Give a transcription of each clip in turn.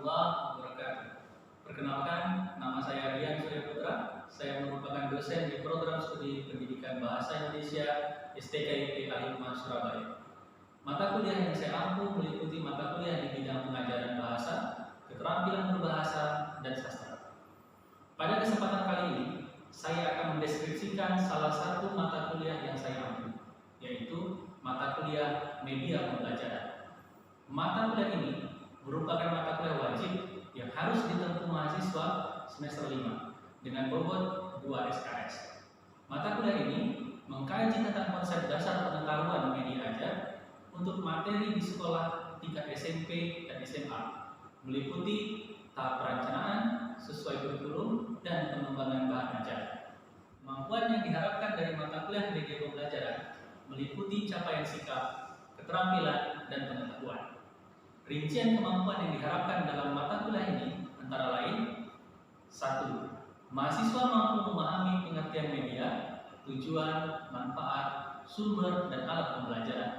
warahmatullahi wabarakatuh. Perkenalkan, nama saya Rian Surya Putra. Saya merupakan dosen di program studi pendidikan bahasa Indonesia STKIP Al-Hikmah Surabaya. Mata kuliah yang saya ampu meliputi mata kuliah di bidang pengajaran bahasa, keterampilan berbahasa, dan sastra. Pada kesempatan kali ini, saya akan mendeskripsikan salah satu mata kuliah yang saya ampu, yaitu mata kuliah media pembelajaran. Mata kuliah ini merupakan mata kuliah wajib yang harus ditempuh mahasiswa semester 5 dengan bobot 2 SKS. Mata kuliah ini mengkaji tentang konsep dasar pengetahuan media ajar untuk materi di sekolah tingkat SMP dan SMA, meliputi tahap perencanaan sesuai kurikulum dan pengembangan bahan ajar. Kemampuan yang diharapkan dari mata kuliah media pembelajaran meliputi capaian sikap, keterampilan, dan pengetahuan. Rincian kemampuan yang diharapkan dalam mata kuliah ini antara lain: 1. Mahasiswa mampu memahami pengertian media, tujuan, manfaat, sumber, dan alat pembelajaran.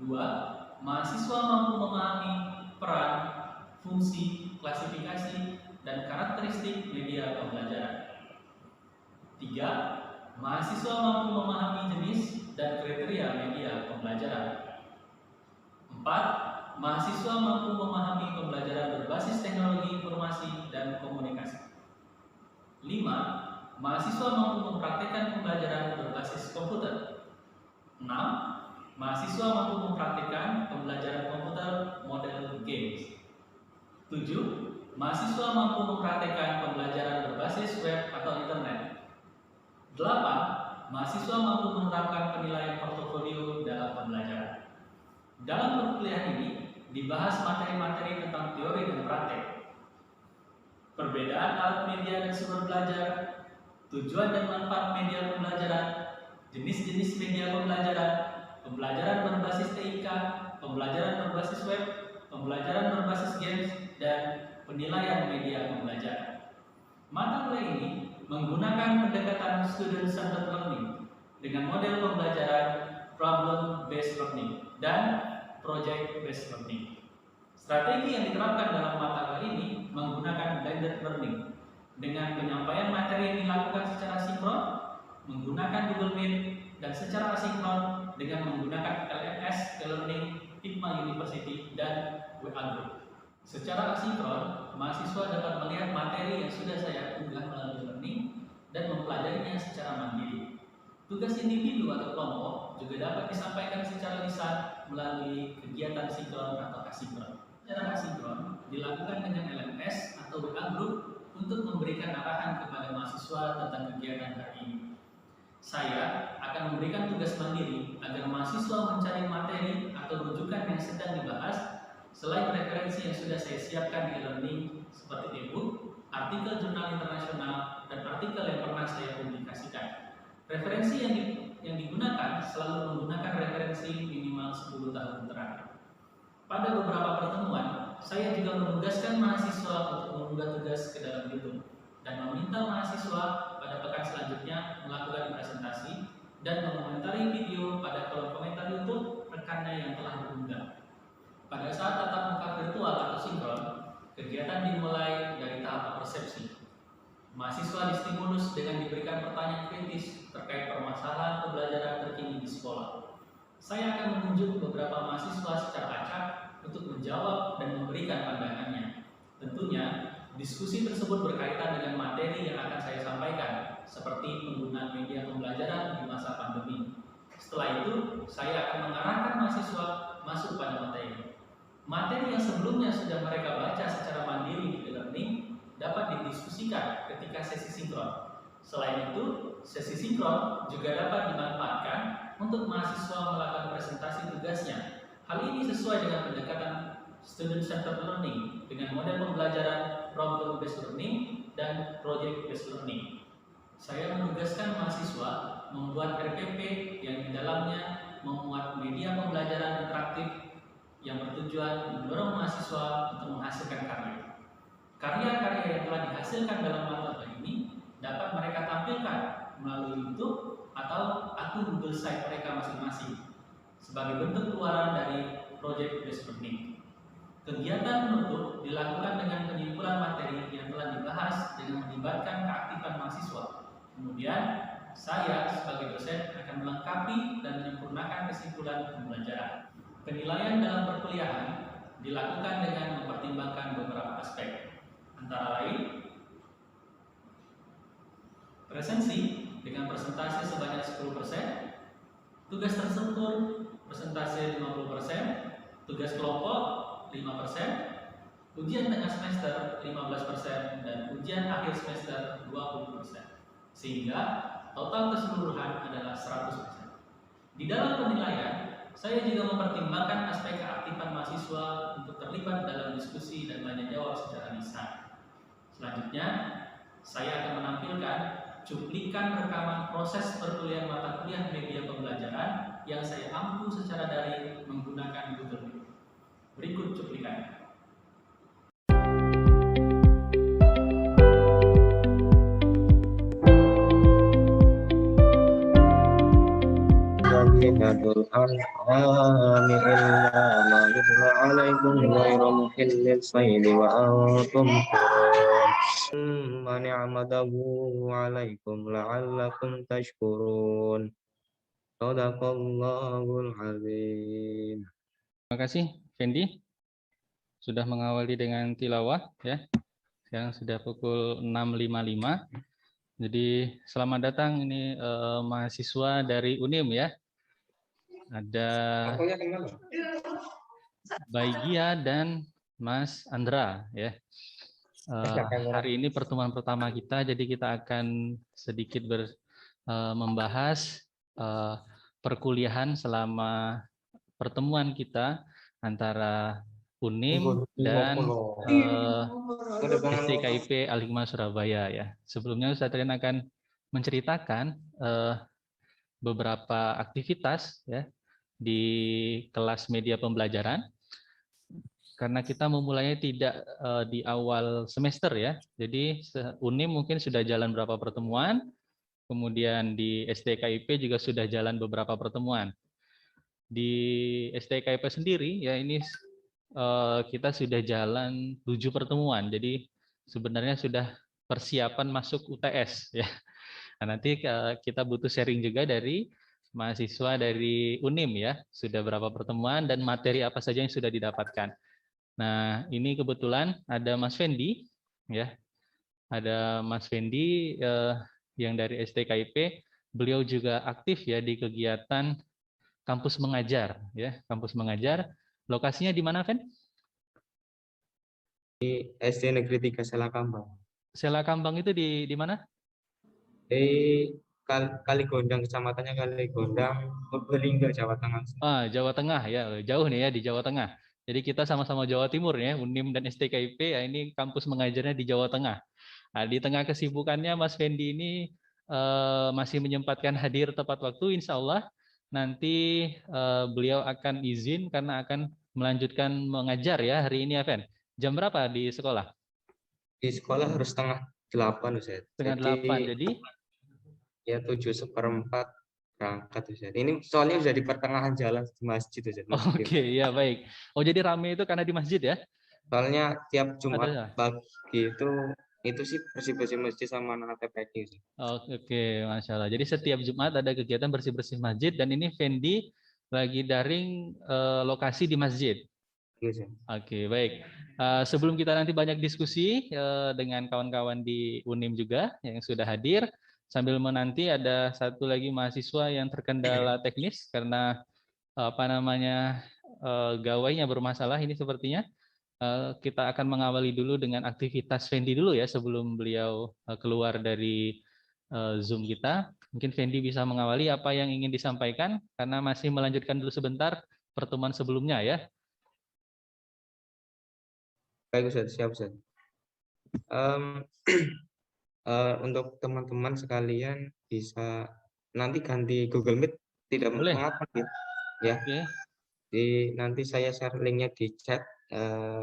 2. Mahasiswa mampu memahami peran, fungsi, klasifikasi, dan karakteristik media pembelajaran. 3. Mahasiswa mampu memahami jenis dan kriteria media pembelajaran. 4. Mahasiswa mampu memahami pembelajaran berbasis teknologi informasi dan komunikasi. 5. Mahasiswa mampu mempraktikkan pembelajaran berbasis komputer. 6. Mahasiswa mampu mempraktikkan pembelajaran komputer model games. 7. Mahasiswa mampu mempraktikkan pembelajaran berbasis web atau internet. 8. Mahasiswa mampu menerapkan penilaian portofolio dalam pembelajaran. Dalam perkuliahan ini dibahas materi-materi tentang teori dan praktek, perbedaan alat media dan sumber belajar, tujuan dan manfaat media pembelajaran, jenis-jenis media pembelajaran, pembelajaran berbasis TIK, pembelajaran berbasis web, pembelajaran berbasis games, dan penilaian media pembelajaran. Mata kuliah ini menggunakan pendekatan student-centered learning dengan model pembelajaran problem-based learning dan project-based learning. Strategi yang diterapkan dalam mata kuliah ini menggunakan blended learning dengan penyampaian materi yang dilakukan secara sinkron menggunakan Google Meet dan secara asinkron dengan menggunakan LMS, e-learning, Hikmah University, dan WA Group. Secara asinkron, mahasiswa dapat melihat materi yang sudah saya unggah melalui learning dan mempelajarinya secara mandiri. Tugas individu atau kelompok juga dapat disampaikan secara lisan melalui kegiatan sinkron atau asinkron. Secara asinkron dilakukan dengan LMS atau WA Group untuk memberikan arahan kepada mahasiswa tentang kegiatan hari ini. Saya akan memberikan tugas mandiri agar mahasiswa mencari materi atau rujukan yang sedang dibahas selain referensi yang sudah saya siapkan di e-learning seperti e-book, artikel jurnal internasional, dan artikel yang pernah saya publikasikan. Referensi yang digunakan selalu menggunakan referensi minimal 10 tahun terakhir. Pada beberapa pertemuan, saya juga menugaskan mahasiswa untuk mengunggah tugas ke dalam YouTube dan meminta mahasiswa pada pekan selanjutnya melakukan presentasi dan mengomentari video pada kolom komentar YouTube rekannya yang telah diunggah. Pada saat tatap muka virtual atau sinkron, kegiatan dimulai dari tahap persepsi. Mahasiswa distimulus dengan diberikan pertanyaan kritis terkait permasalahan pembelajaran terkini di sekolah. Saya akan menunjuk beberapa mahasiswa secara acak untuk menjawab dan memberikan pandangannya. Tentunya, diskusi tersebut berkaitan dengan materi yang akan saya sampaikan, seperti penggunaan media pembelajaran di masa pandemi. Setelah itu, saya akan mengarahkan mahasiswa masuk pada materi. Materi yang sebelumnya sudah mereka baca secara mandiri di e-learning dapat didiskusikan ketika sesi sinkron. Selain itu, sesi sinkron juga dapat dimanfaatkan untuk mahasiswa melakukan presentasi tugasnya. Hal ini sesuai dengan pendekatan student-centered learning dengan model pembelajaran problem-based learning dan project-based learning. Saya menugaskan mahasiswa membuat RPP yang di dalamnya memuat media pembelajaran interaktif yang bertujuan mendorong mahasiswa untuk menghasilkan karya. Karya-karya yang telah dihasilkan dalam mata kuliah ini dapat mereka tampilkan melalui YouTube atau akun Google Site mereka masing-masing sebagai bentuk keluaran dari project based learning. Kegiatan penutup dilakukan dengan penyimpulan materi yang telah dibahas dengan melibatkan keaktifan mahasiswa. Kemudian, saya sebagai dosen akan melengkapi dan menyempurnakan kesimpulan pembelajaran. Penilaian dalam perkuliahan dilakukan dengan mempertimbangkan beberapa aspek, antara lain presensi dengan persentase sebanyak 10%, tugas terstruktur persentase 50%, tugas kelompok 5%, ujian tengah semester 15%, dan ujian akhir semester 20%. Sehingga total keseluruhan adalah 100%. Di dalam penilaian, saya juga mempertimbangkan aspek keaktifan mahasiswa untuk terlibat dalam diskusi dan tanya jawab secara lisan. Selanjutnya, saya akan menampilkan cuplikan rekaman proses perkuliahan mata kuliah media pembelajaran yang saya ampu secara daring menggunakan Google Meet. Berikut cuplikannya. Al an'ami illa ma yutla alaikum ghairu muhillis sayd wa antum hurum ma ni'matahu alaikum la'allakum tashkurun. Shadaqallahul azim. Terima kasih, Fendi, sudah mengawali dengan tilawah ya. Sekarang sudah pukul 6.55. Jadi selamat datang ini mahasiswa dari UNIM ya. Ada Baigia dan Mas Andra ya. Hari ini pertemuan pertama kita, jadi kita akan sedikit membahas perkuliahan selama pertemuan kita antara UNIM dan STKIP Al-Hikmah Surabaya ya. Sebelumnya Ustaz Rian akan menceritakan beberapa aktivitas ya di kelas media pembelajaran, karena kita memulainya tidak di awal semester ya. Jadi UNIM mungkin sudah jalan beberapa pertemuan, kemudian di STKIP juga sudah jalan beberapa pertemuan. Di STKIP sendiri ya ini kita sudah jalan 7 pertemuan. Jadi sebenarnya sudah persiapan masuk UTS ya. Nah, nanti kita butuh sharing juga dari mahasiswa dari UNIM ya, sudah berapa pertemuan dan materi apa saja yang sudah didapatkan. Nah, ini kebetulan ada Mas Fendi ya. Ada Mas Fendi yang dari STKIP, beliau juga aktif ya di kegiatan kampus mengajar ya, kampus mengajar. Lokasinya di mana, Fen? Di SD Negeri 3 Selakambang. Selakambang itu di mana? Di Kaligondang, kecamatannya Kaligondang, Purbalingga, Jawa Tengah. Jawa Tengah ya, jauh nih ya di Jawa Tengah. Jadi kita sama-sama Jawa Timur ya, UNIM dan STKIP ya, ini kampus mengajarnya di Jawa Tengah. Nah, di tengah kesibukannya Mas Fendi ini masih menyempatkan hadir tepat waktu, insya Allah nanti beliau akan izin karena akan melanjutkan mengajar ya hari ini ya, Fen. Jam berapa di sekolah? Di sekolah harus setengah 8 Ustaz. Setengah 8, jadi ya 7:15 berangkat Ustaz. Ini soalnya sudah di pertengahan jalan di masjid Ustaz. Oke, ya baik. Oh, jadi rame itu karena di masjid ya? Soalnya tiap Jumat Ada. pagi itu sih bersih-bersih masjid sama anak TPQ sih. Oke, Masya Allah. Jadi setiap Jumat ada kegiatan bersih-bersih masjid dan ini Fendi lagi daring lokasi di masjid. Gitu. Oke, baik. Sebelum kita nanti banyak diskusi dengan kawan-kawan di UNIM juga yang sudah hadir, sambil menanti ada satu lagi mahasiswa yang terkendala teknis karena gawainya bermasalah ini sepertinya. Kita akan mengawali dulu dengan aktivitas Fendi dulu ya sebelum beliau keluar dari Zoom kita. Mungkin Fendi bisa mengawali apa yang ingin disampaikan karena masih melanjutkan dulu sebentar pertemuan sebelumnya ya. Baik Ustaz, siap Ustaz. Untuk teman-teman sekalian bisa nanti ganti Google Meet, tidak mengapa ya. Okay. Nanti saya share linknya di chat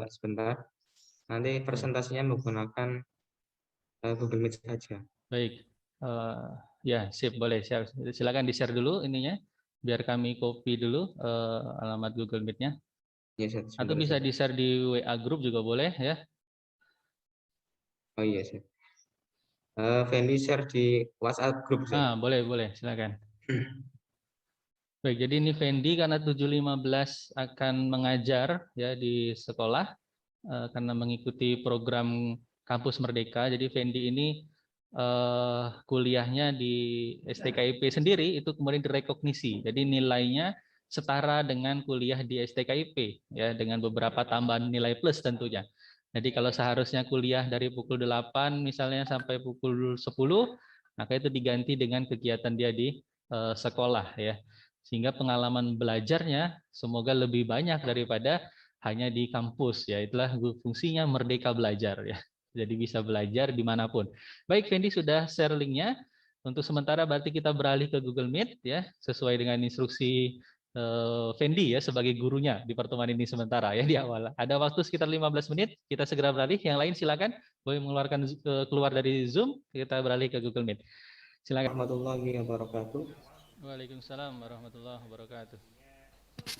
sebentar. Nanti presentasinya menggunakan Google Meet saja. Baik, ya sip, boleh, siap. Silakan di share dulu ininya biar kami copy dulu alamat Google Meet-nya. Ya, Set, Atau sebentar, bisa Set. di-share di WA grup juga boleh ya. Oh iya, Set. Fendi share di WhatsApp grup, Set. Boleh, silakan. Baik, jadi ini Fendi karena 7.15 akan mengajar ya di sekolah karena mengikuti program Kampus Merdeka. Jadi Fendi ini kuliahnya di STKIP sendiri itu kemudian direkognisi. Jadi nilainya setara dengan kuliah di STKIP ya dengan beberapa tambahan nilai plus tentunya. Jadi kalau seharusnya kuliah dari pukul 8 misalnya sampai pukul 10, maka itu diganti dengan kegiatan dia di sekolah ya. Sehingga pengalaman belajarnya semoga lebih banyak daripada hanya di kampus ya. Itulah fungsinya Merdeka Belajar ya. Jadi bisa belajar dimanapun. Baik, Fendi sudah share linknya. Untuk sementara berarti kita beralih ke Google Meet ya, sesuai dengan instruksi Fendi ya sebagai gurunya di pertemuan ini sementara ya di awal. Ada waktu sekitar 15 menit, kita segera beralih. Yang lain silakan boleh mengeluarkan keluar dari Zoom, kita beralih ke Google Meet. Silakan. Warahmatullahi wabarakatuh. Waalaikumsalam warahmatullahi wabarakatuh.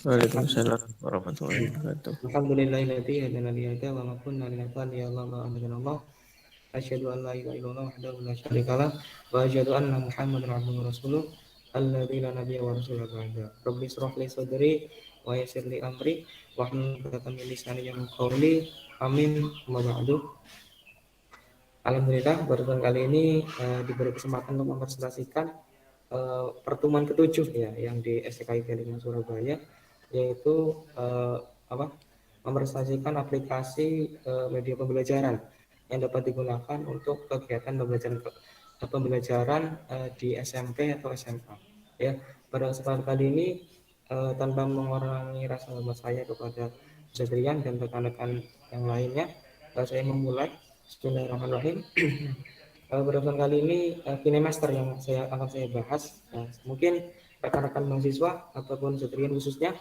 Waalaikumsalam warahmatullahi wabarakatuh. Alhamdulillahilladzi hadana li hadza wa ma kunna linahtadiya laula an hadana Allah. Asyhadu an la ilaha illallah wahdahu la syarika lah wa asyhadu anna Muhammadan abduhu wa rasuluh alladzi la nabiyya wa rasuluhu ba'da. Rabbi shrah li sadri wa yassir li amri wahlul 'uqdatam min lisani yafqahu qawli. Amin. Amma ba'du. Alhamdulillah pada kali ini diberi kesempatan untuk mempresentasikan pertemuan ketujuh ya yang di STKIP Lingkungan Surabaya, yaitu mempresentasikan aplikasi media pembelajaran yang dapat digunakan untuk kegiatan pembelajaran di SMP atau SMA ya. Pada kesempatan kali ini tanpa mengurangi rasa hormat saya kepada Zatrian dan rekan-rekan yang lainnya, saya memulai. Bismillahirrahmanirrahim. Pada kali ini KineMaster yang akan saya bahas. Mungkin rekan-rekan mahasiswa ataupun Zatrian khususnya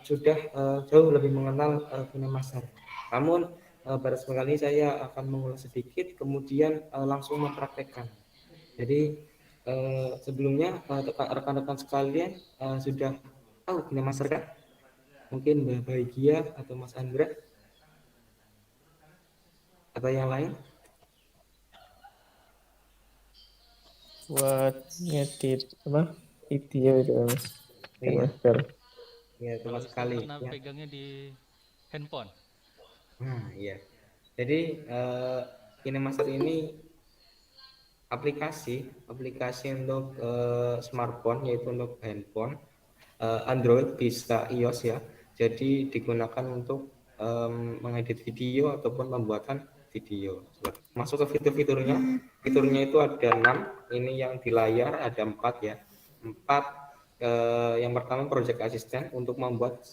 sudah jauh lebih mengenal KineMaster. Namun pada kesempatan kali ini saya akan mengulas sedikit, kemudian langsung mempraktekkan. Jadi sebelumnya rekan-rekan sekalian sudah tahu KineMaster kan? Mungkin Mbak Bahagia atau Mas Andra atau yang lain? Buat ngedit video itu Mas. KineMaster. Ya, Kalau teman sekali. pernah Ya. pegangnya di handphone. Nah, iya. Jadi KineMaster ini aplikasi untuk smartphone, yaitu untuk handphone, Android bisa iOS ya. Jadi digunakan untuk mengedit video ataupun pembuatan video. Masuk ke fiturnya itu ada 6. Ini yang di layar ada 4 ya. 4. Yang pertama project assistant untuk membuat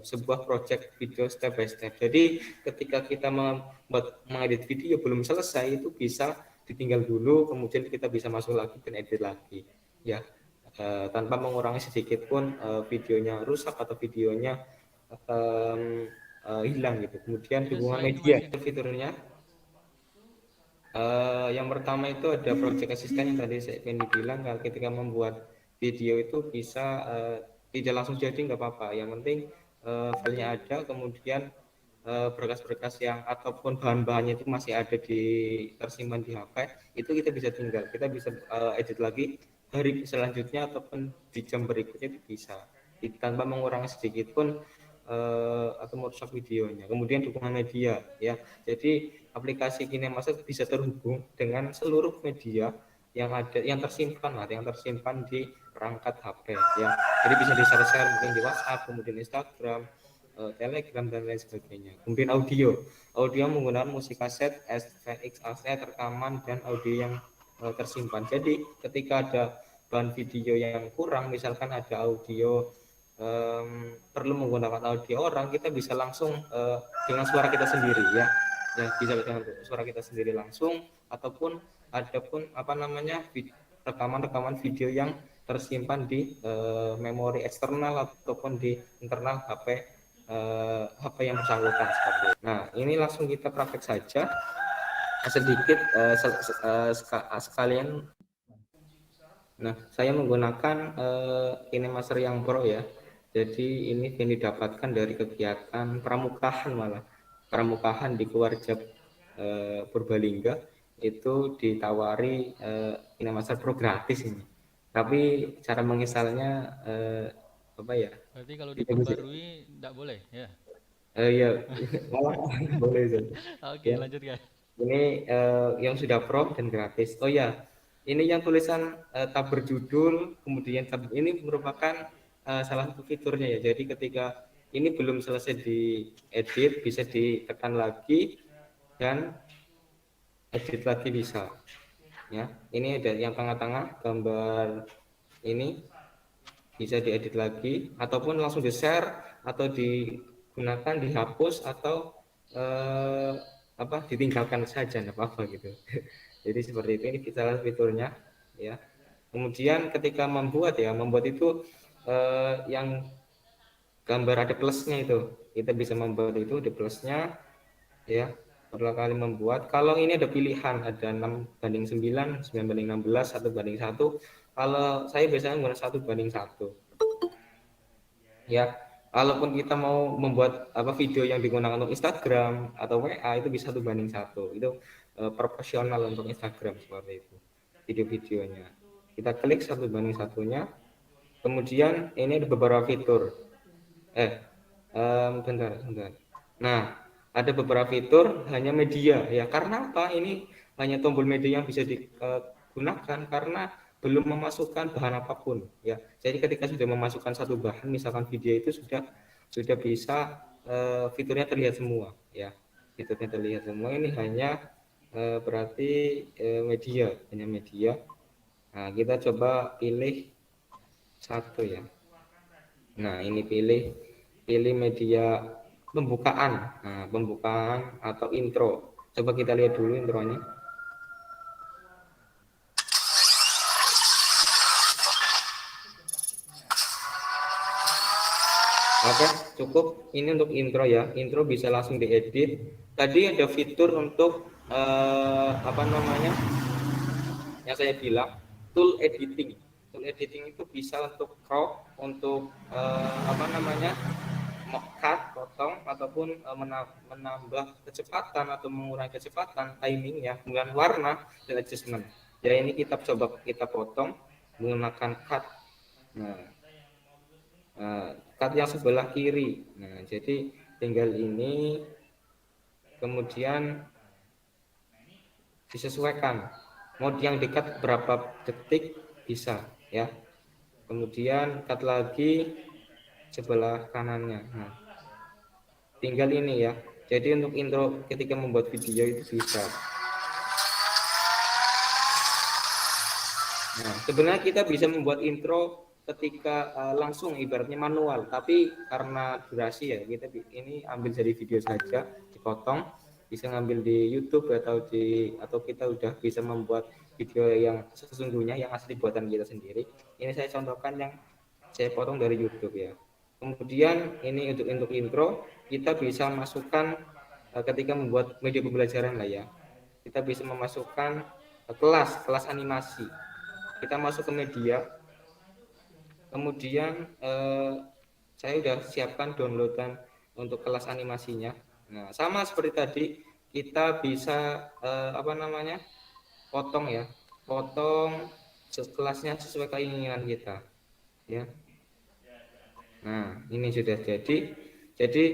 sebuah project video step by step. Jadi ketika kita mengedit video belum selesai, itu bisa ditinggal dulu, kemudian kita bisa masuk lagi dan edit lagi ya, tanpa mengurangi sedikit pun videonya rusak atau videonya hilang gitu. Kemudian dukungan media fiturnya yang pertama itu ada project assistant yang tadi saya ingin bilang, kalau ketika membuat video itu bisa tidak langsung jadi nggak apa-apa, yang penting filenya ada, kemudian berkas-berkas yang ataupun bahan-bahannya itu masih ada tersimpan di HP, itu kita bisa edit lagi hari selanjutnya ataupun di jam berikutnya itu bisa, tanpa mengurangi sedikit pun atau merusak videonya. Kemudian dukungan media ya, jadi aplikasi KineMaster bisa terhubung dengan seluruh media yang ada, yang tersimpan di perangkat HP ya. Jadi bisa di-share mungkin di WhatsApp, kemudian Instagram, Telegram dan lain sebagainya. Kemudian audio menggunakan musik kaset, SVX aset, rekaman dan audio yang tersimpan. Jadi ketika ada bahan video yang kurang, misalkan ada audio perlu menggunakan audio orang, kita bisa langsung dengan suara kita sendiri ya, bisa dengan suara kita sendiri langsung, ataupun rekaman video yang tersimpan di memori eksternal ataupun di internal HP yang bersangkutan seperti itu. Nah, ini langsung kita praktek saja sedikit sekalian. Nah, saya menggunakan KineMaster yang Pro ya. Jadi ini yang didapatkan dari kegiatan pramukaan, malah pramukaan di Keluarga Purbalingga itu ditawari ini Master Pro gratis ini. Tapi cara menginstalnya apa ya? Berarti kalau Tidak bisa. diperbarui enggak boleh ya? Ya, malah boleh itu. Oke, Ya, lanjut ya. ini yang sudah pro dan gratis. Oh ya, ini yang tulisan tab berjudul, kemudian tab ini merupakan salah satu fiturnya ya. Jadi ketika ini belum selesai diedit, bisa ditekan lagi dan edit lagi bisa. Ya, ini ada yang tengah-tengah gambar ini bisa diedit lagi ataupun langsung di-share atau digunakan, dihapus atau ditinggalkan saja, enggak apa-apa gitu. Jadi seperti itu, ini salah fiturnya ya. Kemudian ketika membuat itu yang gambar ada plusnya itu, kita bisa membuat itu di plusnya ya. Pertama kali membuat, kalau ini ada pilihan, ada 6:9, 9:16, 1:1. Kalau saya biasanya menggunakan 1:1 ya. Kalaupun kita mau membuat video yang digunakan untuk Instagram atau WA itu bisa 1:1, itu proporsional untuk Instagram seperti itu video-videonya. Kita klik 1:1-nya. Kemudian ini ada beberapa fitur. Bentar. Nah, ada beberapa fitur hanya media ya. Karena apa? Ini hanya tombol media yang bisa digunakan karena belum memasukkan bahan apapun ya. Jadi ketika sudah memasukkan satu bahan, misalkan video itu sudah bisa fiturnya terlihat semua ya. Fiturnya terlihat semua. Ini hanya berarti hanya media. Nah, kita coba pilih satu ya. Nah, ini pilih media pembukaan. Nah, pembukaan atau intro. Coba kita lihat dulu intronya. Oke, cukup. Ini untuk intro ya. Intro bisa langsung diedit. Tadi ada fitur untuk yang saya bilang tool editing. Tool editing itu bisa untuk crop, untuk cut, potong, ataupun menambah kecepatan atau mengurangi kecepatan, timing ya, kemudian warna dan adjustment. Ya, ini kita coba kita potong menggunakan cut. Nah, cut yang sebelah kiri. Nah, jadi tinggal ini kemudian disesuaikan mode yang dekat berapa detik bisa ya. Kemudian cut lagi sebelah kanannya. Nah, tinggal ini ya. Jadi untuk intro ketika membuat video itu bisa. Nah, sebenarnya kita bisa membuat intro ketika langsung ibaratnya manual, tapi karena durasi ya, kita ini ambil dari video saja, dipotong, bisa ngambil di YouTube atau kita udah bisa membuat video yang sesungguhnya yang asli buatan kita sendiri. Ini saya contohkan yang saya potong dari YouTube ya. Kemudian ini untuk intro kita bisa masukkan ketika membuat media pembelajaran lah ya. Kita bisa memasukkan kelas animasi. Kita masuk ke media. Kemudian saya sudah siapkan downloadan untuk kelas animasinya. Nah, sama seperti tadi kita bisa potong ya. Potong kelasnya sesuai keinginan kita ya. Nah, ini sudah jadi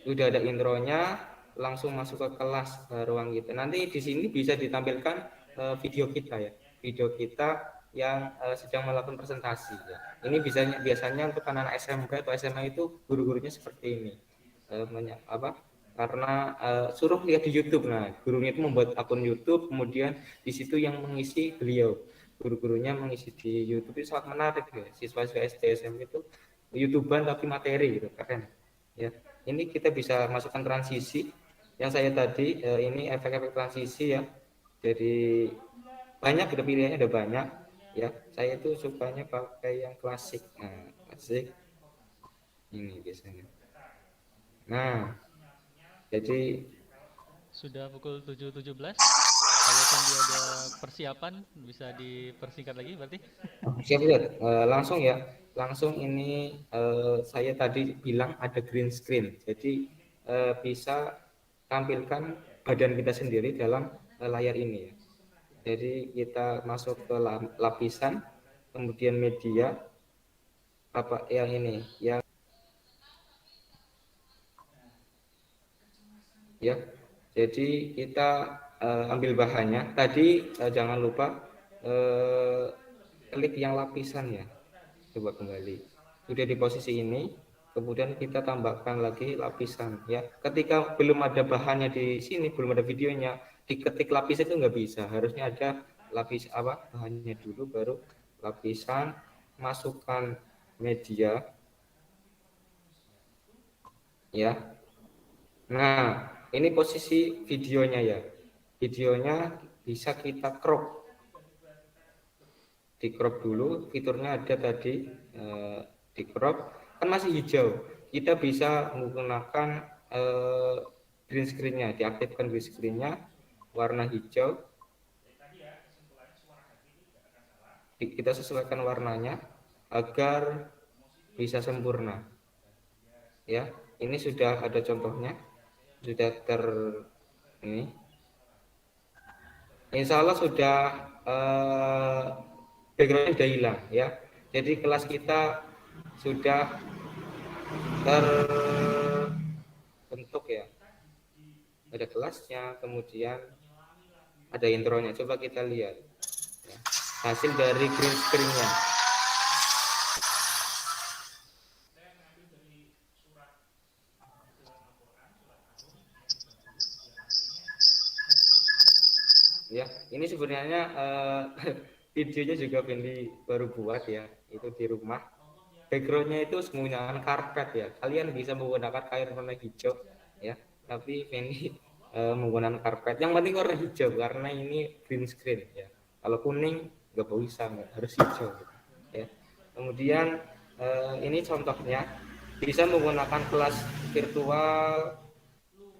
sudah ada intronya, langsung masuk ke kelas ruang kita. Nanti di sini bisa ditampilkan video kita ya, video kita yang sedang melakukan presentasi ya. Ini biasanya untuk anak SMP atau SMA itu guru-gurunya seperti ini. Karena suruh lihat di YouTube. Nah, gurunya itu membuat akun YouTube, kemudian di situ yang mengisi beliau. Guru-gurunya mengisi di YouTube itu sangat menarik ya. Siswa-siswa SD SMP itu YouTuber tapi materi gitu, keren ya. Ini kita bisa masukkan transisi yang saya tadi ini efek-efek transisi ya. Jadi banyak, udah pilihannya ada banyak ya. Saya itu sukanya pakai yang klasik. Nah, klasik ini biasanya. Nah, jadi sudah pukul 7.17. Kalau Fendi ada persiapan, bisa dipersingkat lagi berarti? Siap, Ustaz. Langsung ya. Langsung ini saya tadi bilang ada green screen. Jadi bisa tampilkan badan kita sendiri dalam layar ini ya. Jadi kita masuk ke lapisan, kemudian media, apa yang ini, yang ya. Jadi kita ambil bahannya. Tadi jangan lupa klik yang lapisan ya. Coba kembali. Sudah di posisi ini, kemudian kita tambahkan lagi lapisan ya. Ketika belum ada bahannya di sini, belum ada videonya, diketik lapisan itu nggak bisa. Harusnya ada lapis apa bahannya dulu, baru lapisan, masukkan media ya. Nah, ini posisi videonya ya. Videonya bisa kita crop, di crop dulu. Fiturnya ada tadi, di crop kan masih hijau. Kita bisa menggunakan green screen-nya, diaktifkan green screen-nya warna hijau. Kita sesuaikan warnanya agar bisa sempurna. Ya, ini sudah ada contohnya, sudah ini. Insya Allah sudah background sudah hilang ya. Jadi kelas kita sudah terbentuk ya. Ada kelasnya, kemudian ada intronya. Coba kita lihat ya, hasil dari green screen-nya. Ya, ini sebenarnya videonya juga Fendi baru buat ya, itu di rumah. Backgroundnya itu menggunakan karpet ya. Kalian bisa menggunakan kain warna hijau ya, tapi Fendi menggunakan karpet. Yang penting warna hijau karena ini green screen ya. Kalau kuning nggak bisa, harus hijau gitu, ya. Kemudian ini contohnya bisa menggunakan kelas virtual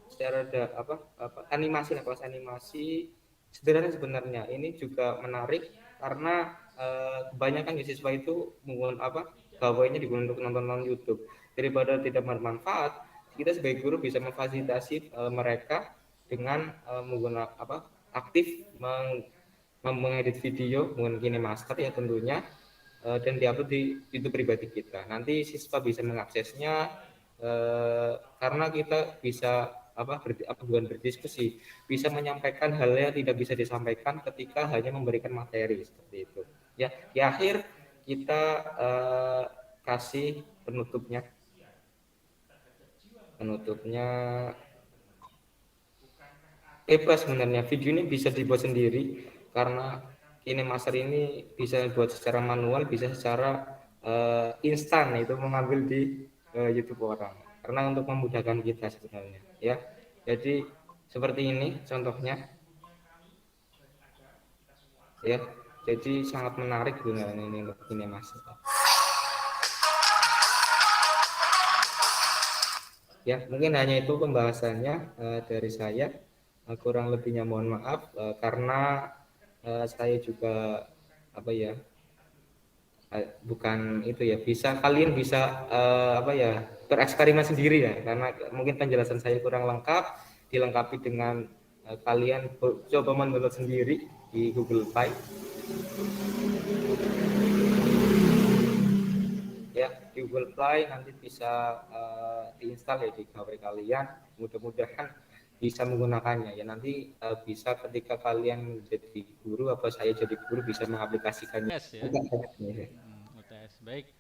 secara animasi, kelas animasi sederhana sebenarnya. Ini juga menarik karena kebanyakan siswa itu menggunakan gawainya digunakan untuk nonton YouTube. Daripada tidak bermanfaat, kita sebagai guru bisa memfasilitasi mereka dengan menggunakan aktif mengedit video menggunakan KineMaster ya tentunya, dan diupload di YouTube pribadi kita. Nanti siswa bisa mengaksesnya karena kita bisa bukan berdiskusi, bisa menyampaikan hal yang tidak bisa disampaikan ketika hanya memberikan materi seperti itu. Ya, di akhir kita kasih penutupnya. Bebas sebenarnya, video ini bisa dibuat sendiri karena KineMaster ini bisa dibuat secara manual, bisa secara instan, itu mengambil di YouTube orang. Karena untuk memudahkan kita sebenarnya, ya. Jadi seperti ini contohnya, ya. Jadi sangat menarik sebenarnya ini untuk KineMaster. Ya, mungkin hanya itu pembahasannya dari saya. Kurang lebihnya mohon maaf karena saya juga bukan itu ya, kalian bisa bereksperimen sendiri ya, karena mungkin penjelasan saya kurang lengkap, dilengkapi dengan kalian coba mendownload sendiri di Google Play ya, di Google Play nanti bisa diinstal ya di HP kalian. Mudah-mudahan bisa menggunakannya ya, nanti bisa ketika kalian jadi guru atau saya jadi guru bisa mengaplikasikannya. UTS ya. UTS. Baik,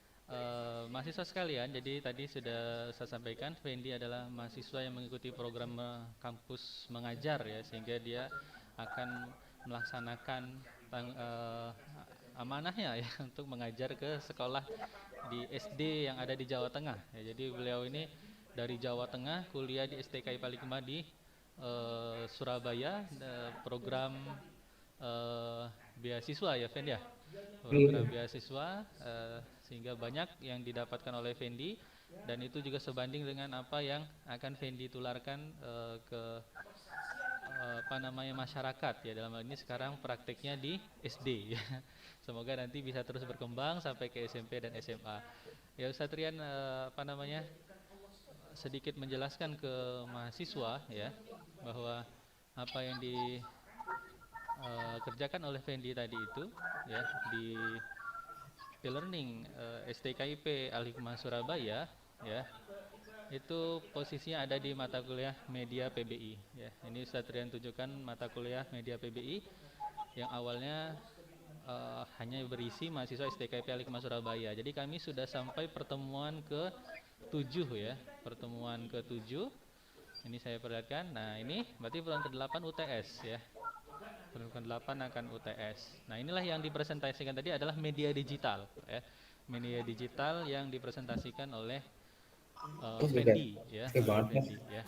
mahasiswa sekalian, jadi tadi sudah saya sampaikan Fendi adalah mahasiswa yang mengikuti program kampus mengajar ya, sehingga dia akan melaksanakan amanahnya ya untuk mengajar ke sekolah di SD yang ada di Jawa Tengah ya. Jadi beliau ini dari Jawa Tengah, kuliah di STK IPA 5 di Surabaya, program beasiswa ya Fendi ya, program beasiswa, sehingga banyak yang didapatkan oleh Fendi, dan itu juga sebanding dengan apa yang akan Fendi tularkan ke apa namanya masyarakat ya, dalam hal ini sekarang prakteknya di SD ya. Semoga nanti bisa terus berkembang sampai ke SMP dan SMA. Ya Ustadz Rian apa namanya sedikit menjelaskan ke mahasiswa ya bahwa apa yang dikerjakan oleh Fendi tadi itu ya di e-learning STKIP Al-Hikmah Surabaya ya itu posisinya ada di mata kuliah media PBI ya. Ini Ustadz Rian tunjukkan mata kuliah media PBI yang awalnya hanya berisi mahasiswa STKIP Al-Hikmah Surabaya. Jadi kami sudah sampai pertemuan ke-7 ya. Pertemuan ke-7. Ini saya perlihatkan. Nah, ini berarti pertemuan ke-8 UTS ya. Pertemuan ke-8 akan UTS. Nah, inilah yang dipresentasikan tadi adalah media digital ya. Media digital yang dipresentasikan oleh Fendi ya. Fendi ya.